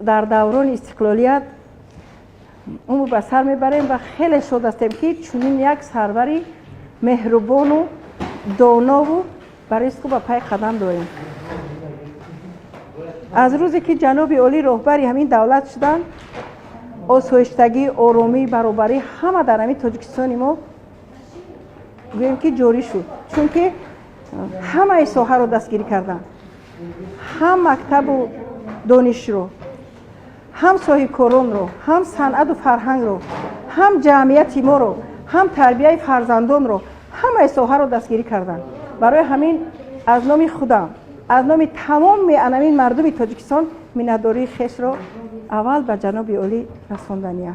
در دوران استقلالیت اون به سر میبریم و خیلی شاد هستیم که چنین یک سروری مهربان و دانا و بریسکو به پای قدم داریم. از روزی که جناب عالی رهبری همین دولت شدن، آسایشتگی، آرامی، برابری همه در همین تاجیکستان ما گوییم که جاری شد، چون که همه ساحه رو دستگیری کردن، هم مکتب و دانش رو، هم صاحبکاران رو، هم صنعت و فرهنگ رو، هم جمعیت ما رو، هم تربیت فرزندان رو، همه ساحه رو دستگیری کردن. برای همین از نام خودم، از نام تمام انامین مردم تاجیکستان منتداری خیش رو اول به جناب عالی رساندنیه.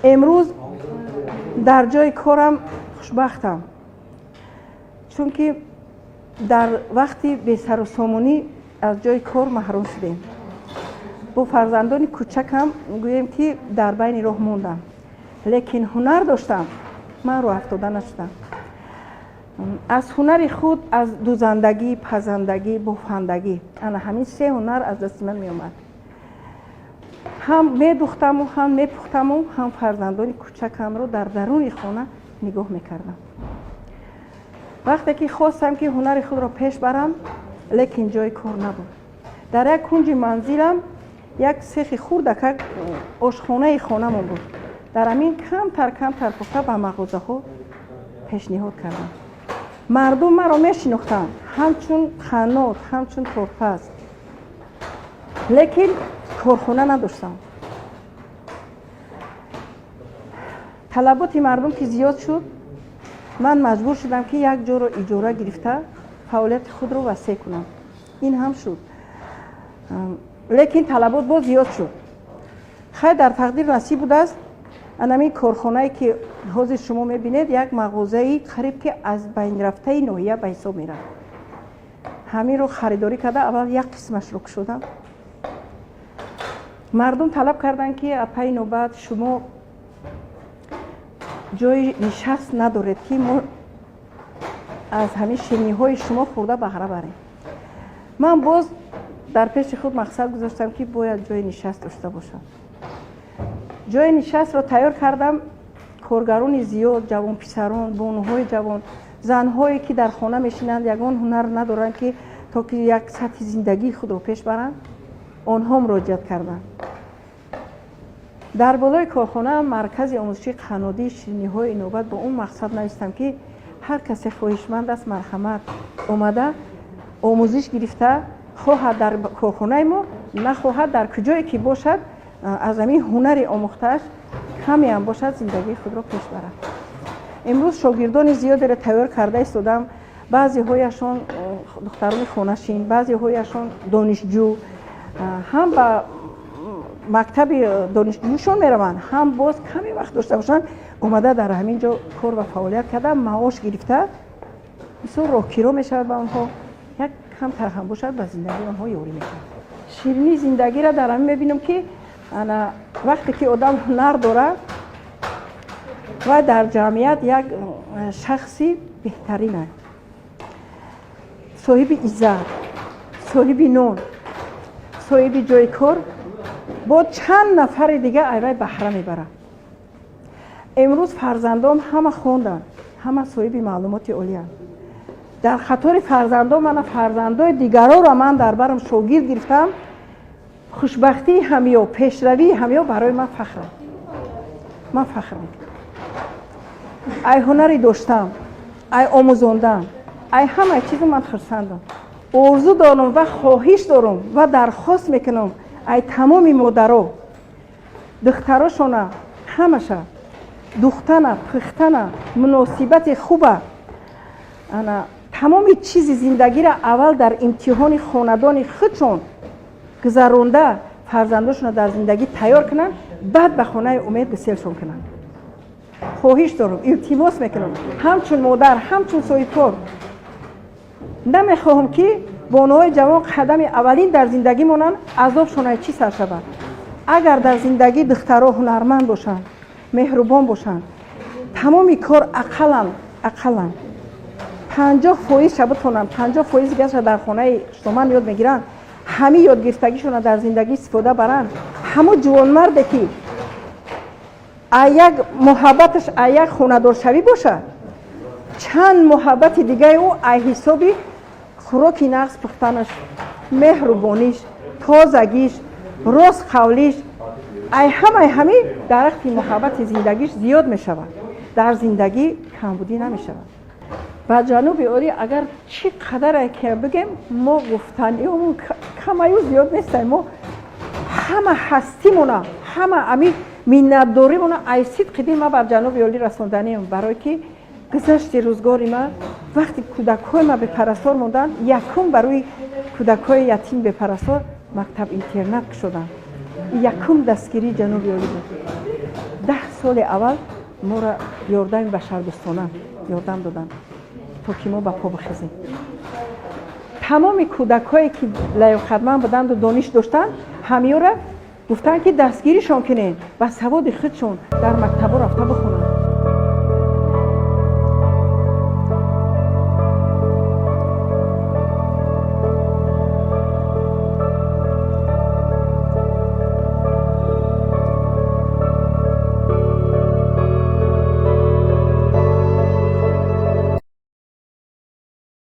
امروز در جای کارم خوشبختم، چون که در وقتی به سر و سامانی از جای کار محروم شدیم. با فرزندان کوچکم گوییم که در بین راه موندم، لیکن هنر داشتم، من رو افتاده نشدم. از هنر خود، از دوزندگی، پزندگی، بافندگی، انا همین سه هنر از دست من می اومد. هم می دوختم و هم می پختم و هم فرزندان کوچکم رو در درون خانه نگاه میکردم. وقتی که خواستم که هنر خود را پیش برم، لیکن جای کار نبود. در یک کنج منزلم یک سیخ خورد آشخانه خانه‌مون بود. در همین کمتر پخته به مغازه ها پیشنهاد کردم. مردم مرا میشناختند همچون خنات، همچون ترپز، لیکن کارخانه نداشتم. طلبات مردم که زیاد شد، من مجبور شدم که یک جا رو اجاره گرفته فعالیت خود رو وسیع کنم. این هم شد، لیکن طلبات باز زیاد شد. خیر در تقدیر نصیب بود است. انمی کارخانه‌ای که حاضر شما میبینید یک مغازه‌ای قریب که از بین رفته ناحیه به حساب میره. همین رو خریداری کرده، اول یک قسمش رو شدم. مردم طلب کردن که اپای نوبت شما جای نشست ندارید که ما از همین شیرینی‌های شما خورده بهره بریم. من باز در پیش خود مقصد گذاشتم که باید جای نشست داشته باشم. جای نشست را تیار کردم. کارگران زیاد، جوان پسران، بانوهای جوان، زنهایی که در خانه میشینند، یگان هنر ندارند که تا که یک سطح زندگی خود را پیش برند، آنها مراجعت کردند. در بالای کارخانه مرکز آموزشی قنادی شیرینی‌های نوبت با اون مقصد نوشتم که هر کسی خواهشمند است مرحمت اومده آموزش گرفته، خواهد در کارخانه ما، نخواهد در کجایی که باشد از همین هنر آموخته‌اش کمی هم باشد زندگی خود را پیش برد. امروز شاگردان زیادی را تیار کرده ایستادم. بعضی هایشان دختران خانه‌شین، بعضی هایشان دانشجو، هم به مکتب دانشجویشون میروند، هم باز کمی وقت داشته باشن اومده در همین جا کار و فعالیت کرده، معاش گرفته، مثلا راهگیرا میشود به آنها، یک کم هم باشد به زندگی آنها یاری میکنه. شیرینی زندگی را در همین میبینم که انا وقتی که آدم هنر داره و در جمعیت یک شخصی بهترینه، صاحب عزت، صاحب نون، صاحب جای کار، با چند نفر دیگه ایوای بهره میبره. امروز فرزندام همه خوندن، همه صاحب معلومات عالی هستند. در خطر فرزندام من فرزندای دیگران را من در برم شاگرد گرفتم. خوشبختی همیا، پیشروی همیا برای من فخره. من فخر میکنم. ای هنری داشتم، ای آموزاندم، ای همه چیز من خرسندم. آرزو دارم و خواهش دارم و درخواست میکنم ای تمام مادرها، دختراشونه، همشه دختنه، پختنه، مناسبت خوبه، انا تمام چیز زندگی را اول در امتحان خاندان خودشون گذرانده فرزنداشون در زندگی تیار کنن، بعد به خانه امید گسیلشون کنن. خواهش دارم، التماس میکنم، همچون مادر، همچون صاحب کار، نمیخواهم که بانوهای جوان قدم اولین در زندگی مونن عذابشون چی سر شود. اگر در زندگی دخترها هنرمند باشن، مهربان باشن، تمامی کار اقلا 50% شب بتونن، 50% گشت در خانه شما یاد میگیرن، ҳами ёдгирифтагишона дар зиндагӣ истифода баранд. ҳамон ҷувонмарде ки як муҳаббаташ як хонадоршавӣ бошад, чанд муҳаббати дигаи ӯ ай ҳисоби хӯроки нағз пухтанаш, меҳрубониш, тозагиш, рост қавлиш, ай ҳамаи ҳамин дарахти муҳаббати зиндагиш зиёд мешавад. дар зиндагӣ камбудӣ намешавад. ба ҷаноби олӣ агар чӣ қадар ки бигем мо гуфтаниёмон камаю зиёд нестем. мо ҳама ҳастимона, ҳама амин миннатдоримона ай сидқи дил ма бар ҷаноби олӣ расонданием, барое ки гузашти рӯзгори ма вақте кӯдакҳои ма бепарастор монданд, якум барои кӯдакҳои ятим бепарастор мактаб интернат шуданд. якум дастгирии ҷаноби олӣ буд. 10 соли аввал моро ёрдами башардӯстона ёрдам доданд то ки мо ба по бихезем. тамоми кӯдакҳое ки лаёқатманд буданду дониш доштанд, ҳамеёра гуфтанд ки дастгиришон кунед, ба саводи худшон дар мактабҳо рафта бихонанд.